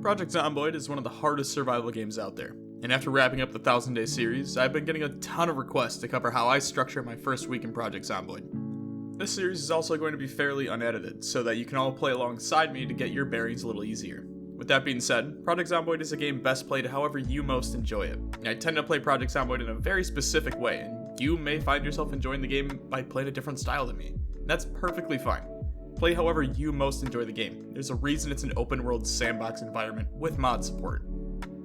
Project Zomboid is one of the hardest survival games out there, and after wrapping up the 1000 Day series, I've been getting a ton of requests to cover how I structure my first week in Project Zomboid. This series is also going to be fairly unedited, so that you can all play alongside me to get your bearings a little easier. With that being said, Project Zomboid is a game best played however you most enjoy it. I tend to play Project Zomboid in a very specific way, and you may find yourself enjoying the game by playing a different style than me. That's perfectly fine. Play however you most enjoy the game. There's a reason it's an open world sandbox environment with mod support.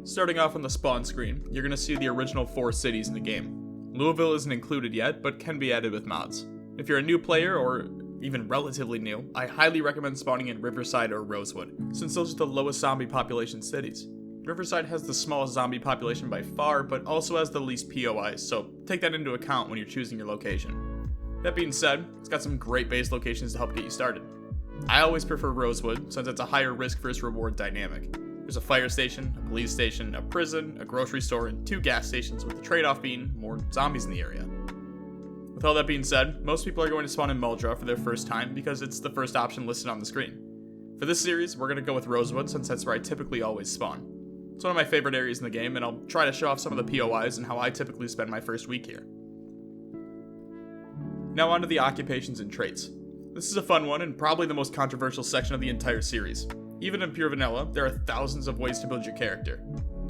Starting off on the spawn screen, you're going to see the original 4 cities in the game. Louisville isn't included yet, but can be added with mods. If you're a new player, or even relatively new, I highly recommend spawning in Riverside or Rosewood, since those are the lowest zombie population cities. Riverside has the smallest zombie population by far, but also has the least POIs, so take that into account when you're choosing your location. That being said, it's got some great base locations to help get you started. I always prefer Rosewood, since it's a higher risk versus reward dynamic. There's a fire station, a police station, a prison, a grocery store, and 2 gas stations, with the trade-off being more zombies in the area. With all that being said, most people are going to spawn in Muldrow for their first time because it's the first option listed on the screen. For this series, we're going to go with Rosewood since that's where I typically always spawn. It's one of my favorite areas in the game, and I'll try to show off some of the POIs and how I typically spend my first week here. Now onto the occupations and traits. This is a fun one and probably the most controversial section of the entire series. Even in pure vanilla, there are thousands of ways to build your character.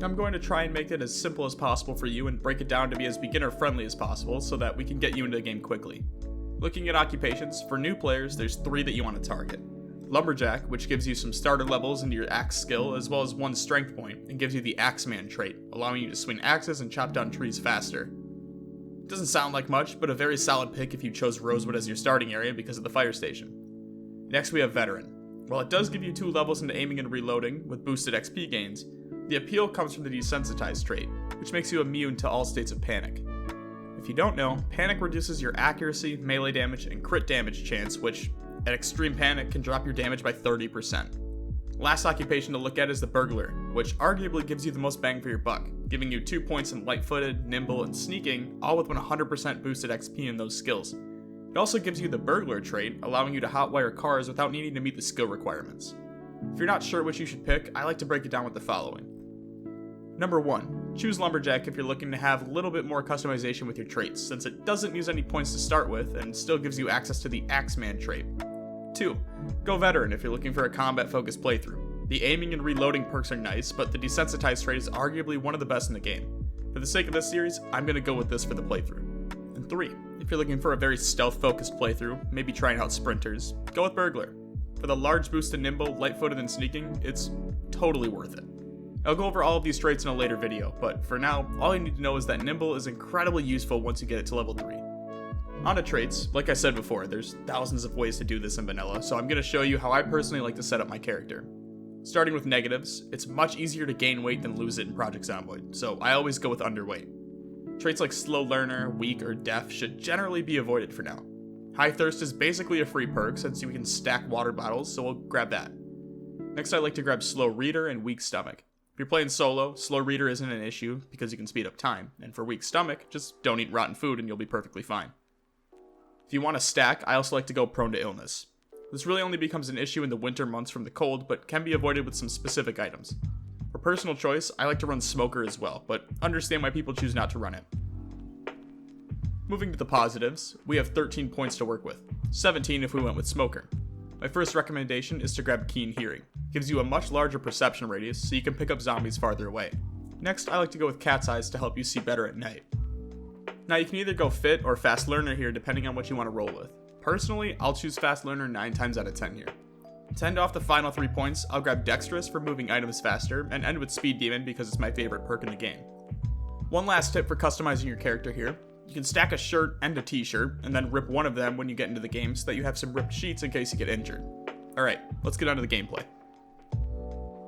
I'm going to try and make it as simple as possible for you and break it down to be as beginner friendly as possible so that we can get you into the game quickly. Looking at occupations, for new players, there's 3 that you want to target. Lumberjack, which gives you some starter levels into your axe skill as well as 1 strength point and gives you the Axeman trait, allowing you to swing axes and chop down trees faster. Doesn't sound like much, but a very solid pick if you chose Rosewood as your starting area because of the fire station. Next we have Veteran. While it does give you 2 levels into aiming and reloading with boosted XP gains, the appeal comes from the Desensitized trait, which makes you immune to all states of panic. If you don't know, panic reduces your accuracy, melee damage, and crit damage chance, which, at extreme panic, can drop your damage by 30%. Last occupation to look at is the Burglar, which arguably gives you the most bang for your buck, giving you 2 points in light-footed, nimble, and sneaking, all with 100% boosted XP in those skills. It also gives you the Burglar trait, allowing you to hotwire cars without needing to meet the skill requirements. If you're not sure which you should pick, I like to break it down with the following. Number 1, choose Lumberjack if you're looking to have a little bit more customization with your traits, since it doesn't use any points to start with and still gives you access to the Axeman trait. 2, go Veteran if you're looking for a combat-focused playthrough. The aiming and reloading perks are nice, but the Desensitized trait is arguably one of the best in the game. For the sake of this series, I'm going to go with this for the playthrough. And 3, if you're looking for a very stealth-focused playthrough, maybe trying out sprinters, go with Burglar. For the large boost to nimble, light-footed, and sneaking, it's totally worth it. I'll go over all of these traits in a later video, but for now, all you need to know is that Nimble is incredibly useful once you get it to level 3. On to traits, like I said before, there's thousands of ways to do this in vanilla, so I'm going to show you how I personally like to set up my character. Starting with negatives, it's much easier to gain weight than lose it in Project Zomboid, so I always go with underweight. Traits like slow learner, weak, or deaf should generally be avoided for now. High thirst is basically a free perk since you can stack water bottles, so we'll grab that. Next I like to grab slow reader and weak stomach. If you're playing solo, slow reader isn't an issue because you can speed up time, and for weak stomach, just don't eat rotten food and you'll be perfectly fine. If you want to stack, I also like to go prone to illness. This really only becomes an issue in the winter months from the cold, but can be avoided with some specific items. For personal choice, I like to run Smoker as well, but understand why people choose not to run it. Moving to the positives, we have 13 points to work with, 17 if we went with Smoker. My first recommendation is to grab Keen Hearing. It gives you a much larger perception radius, so you can pick up zombies farther away. Next, I like to go with Cat's Eyes to help you see better at night. Now you can either go Fit or Fast Learner here depending on what you want to roll with. Personally, I'll choose Fast Learner 9 times out of 10 here. To end off the final 3 points, I'll grab Dexterous for moving items faster, and end with Speed Demon because it's my favorite perk in the game. One last tip for customizing your character here. You can stack a shirt and a t-shirt, and then rip one of them when you get into the game so that you have some ripped sheets in case you get injured. Alright, let's get on to the gameplay.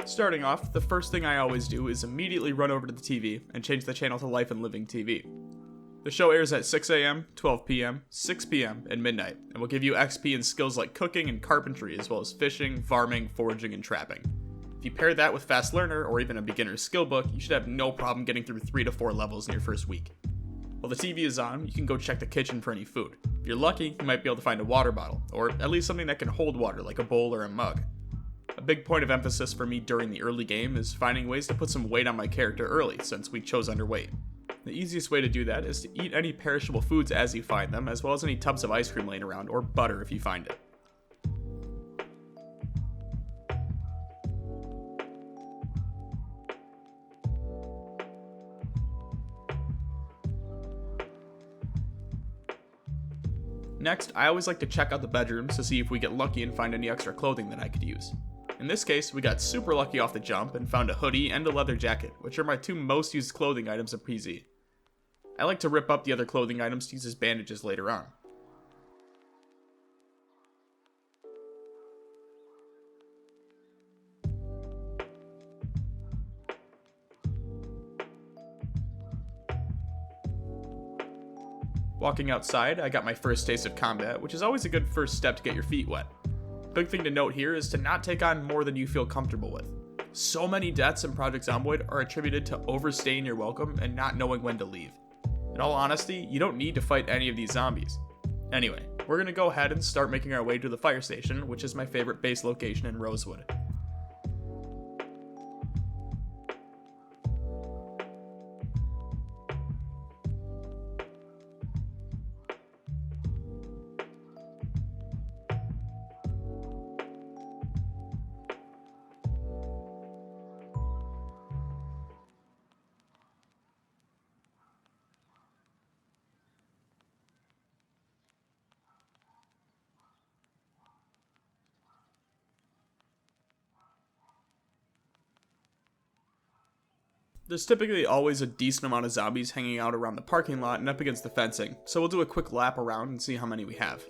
Starting off, the first thing I always do is immediately run over to the TV and change the channel to Life and Living TV. The show airs at 6 AM, 12 PM, 6 PM, and midnight, and will give you XP in skills like cooking and carpentry as well as fishing, farming, foraging, and trapping. If you pair that with Fast Learner or even a beginner's skill book, you should have no problem getting through 3 to 4 levels in your first week. While the TV is on, you can go check the kitchen for any food. If you're lucky, you might be able to find a water bottle, or at least something that can hold water like a bowl or a mug. A big point of emphasis for me during the early game is finding ways to put some weight on my character early, since we chose underweight. The easiest way to do that is to eat any perishable foods as you find them, as well as any tubs of ice cream laying around, or butter if you find it. Next, I always like to check out the bedrooms to see if we get lucky and find any extra clothing that I could use. In this case, we got super lucky off the jump and found a hoodie and a leather jacket, which are my two most used clothing items of PZ. I like to rip up the other clothing items to use as bandages later on. Walking outside, I got my first taste of combat, which is always a good first step to get your feet wet. Big thing to note here is to not take on more than you feel comfortable with. So many deaths in Project Zomboid are attributed to overstaying your welcome and not knowing when to leave. In all honesty, you don't need to fight any of these zombies. Anyway, we're gonna go ahead and start making our way to the fire station, which is my favorite base location in Rosewood. There's typically always a decent amount of zombies hanging out around the parking lot and up against the fencing, so we'll do a quick lap around and see how many we have.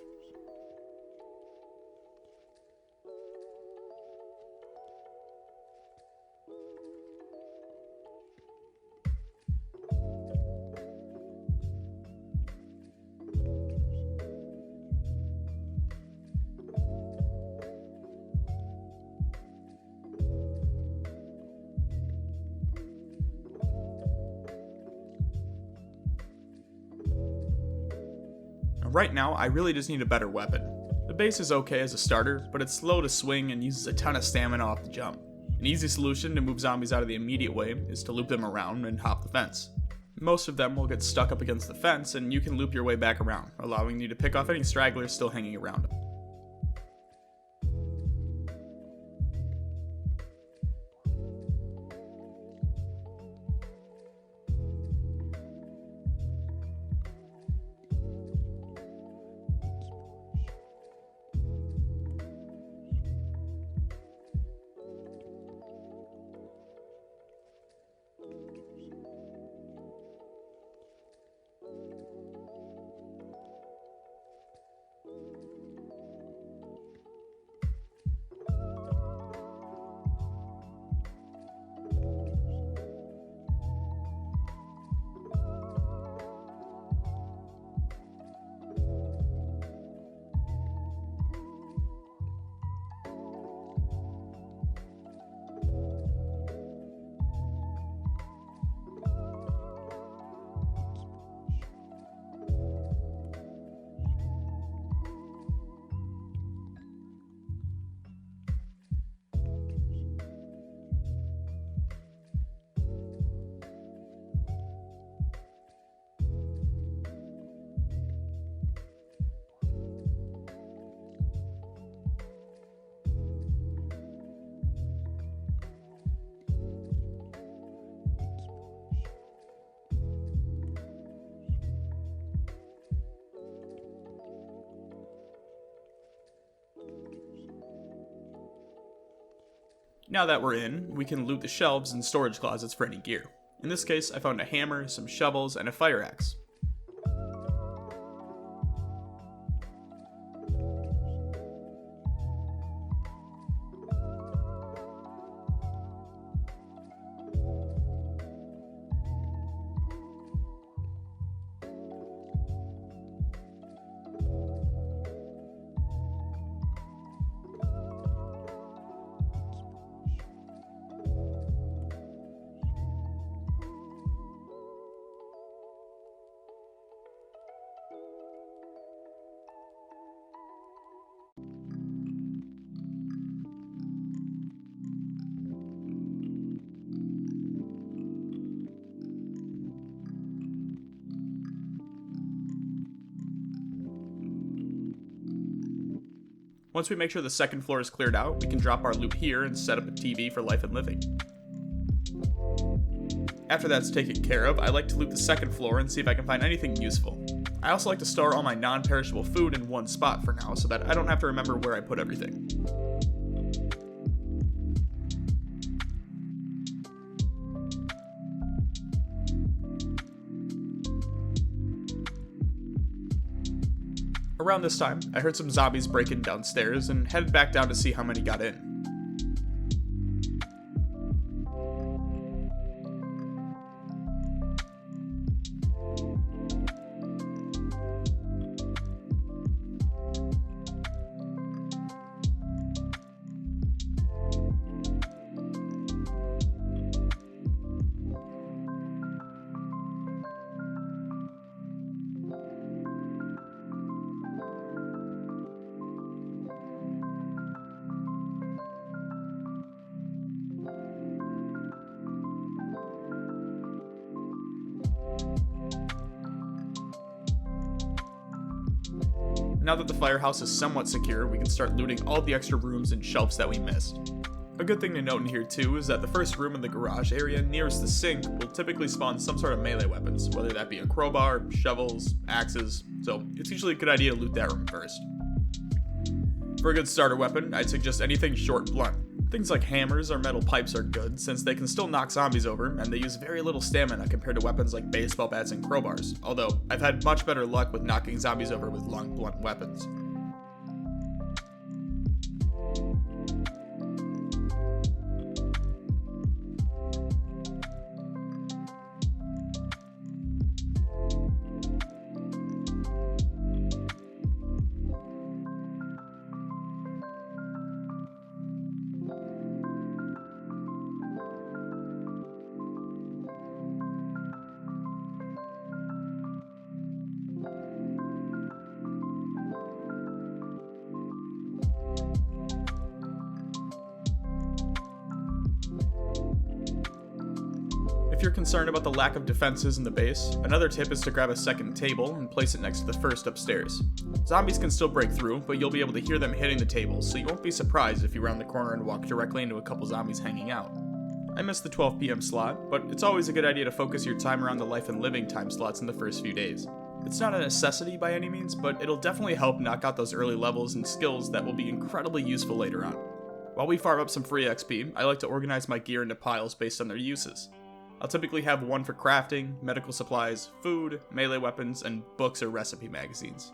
Right now, I really just need a better weapon. The base is okay as a starter, but it's slow to swing and uses a ton of stamina off the jump. An easy solution to move zombies out of the immediate way is to loop them around and hop the fence. Most of them will get stuck up against the fence, and you can loop your way back around, allowing you to pick off any stragglers still hanging around them. Now that we're in, we can loot the shelves and storage closets for any gear. In this case, I found a hammer, some shovels, and a fire axe. Once we make sure the second floor is cleared out, we can drop our loot here and set up a TV for life and living. After that's taken care of, I like to loot the second floor and see if I can find anything useful. I also like to store all my non-perishable food in one spot for now, so that I don't have to remember where I put everything. Around this time, I heard some zombies breaking downstairs and headed back down to see how many got in. Now that the firehouse is somewhat secure, we can start looting all the extra rooms and shelves that we missed. A good thing to note in here too is that the first room in the garage area nearest the sink will typically spawn some sort of melee weapons, whether that be a crowbar, shovels, axes, so it's usually a good idea to loot that room first. For a good starter weapon, I'd suggest anything short blunt. Things like hammers or metal pipes are good, since they can still knock zombies over, and they use very little stamina compared to weapons like baseball bats and crowbars, although I've had much better luck with knocking zombies over with long blunt weapons. If you're concerned about the lack of defenses in the base, another tip is to grab a second table and place it next to the first upstairs. Zombies can still break through, but you'll be able to hear them hitting the table, so you won't be surprised if you round the corner and walk directly into a couple zombies hanging out. I missed the 12 PM slot, but it's always a good idea to focus your time around the life and living time slots in the first few days. It's not a necessity by any means, but it'll definitely help knock out those early levels and skills that will be incredibly useful later on. While we farm up some free XP, I like to organize my gear into piles based on their uses. I'll typically have one for crafting, medical supplies, food, melee weapons, and books or recipe magazines.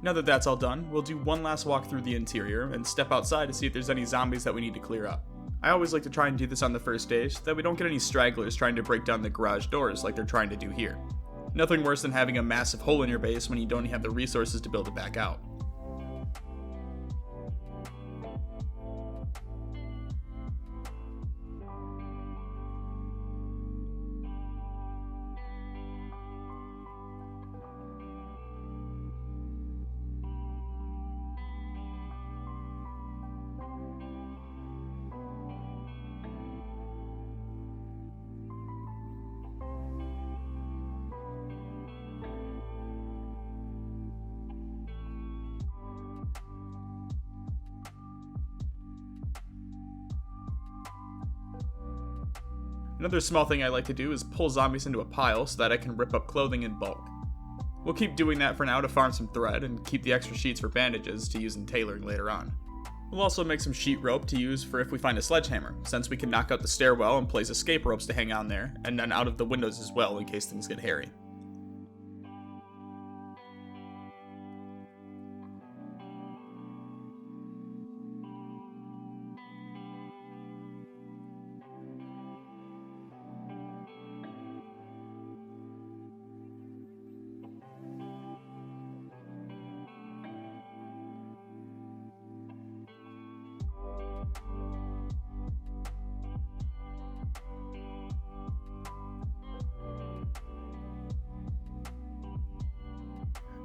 Now that that's all done, we'll do one last walk through the interior and step outside to see if there's any zombies that we need to clear up. I always like to try and do this on the first day so that we don't get any stragglers trying to break down the garage doors like they're trying to do here. Nothing worse than having a massive hole in your base when you don't have the resources to build it back out. Another small thing I like to do is pull zombies into a pile so that I can rip up clothing in bulk. We'll keep doing that for now to farm some thread and keep the extra sheets for bandages to use in tailoring later on. We'll also make some sheet rope to use for if we find a sledgehammer, since we can knock out the stairwell and place escape ropes to hang on there, and then out of the windows as well in case things get hairy.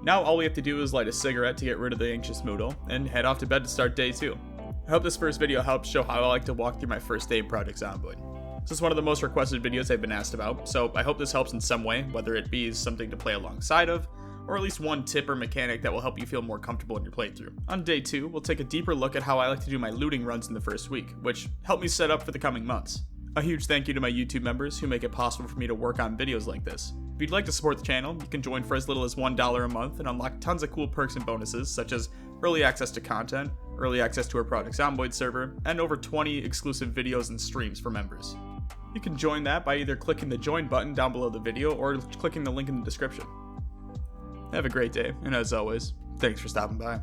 Now all we have to do is light a cigarette to get rid of the anxious moodle, and head off to bed to start day 2. I hope this first video helps show how I like to walk through my first day in Project Zomboid. This is one of the most requested videos I've been asked about, so I hope this helps in some way, whether it be something to play alongside of, or at least one tip or mechanic that will help you feel more comfortable in your playthrough. On day 2, we'll take a deeper look at how I like to do my looting runs in the first week, which helped me set up for the coming months. A huge thank you to my YouTube members who make it possible for me to work on videos like this. If you'd like to support the channel, you can join for as little as $1 a month and unlock tons of cool perks and bonuses, such as early access to content, early access to our Project Zomboid server, and over 20 exclusive videos and streams for members. You can join that by either clicking the join button down below the video or clicking the link in the description. Have a great day, and as always, thanks for stopping by.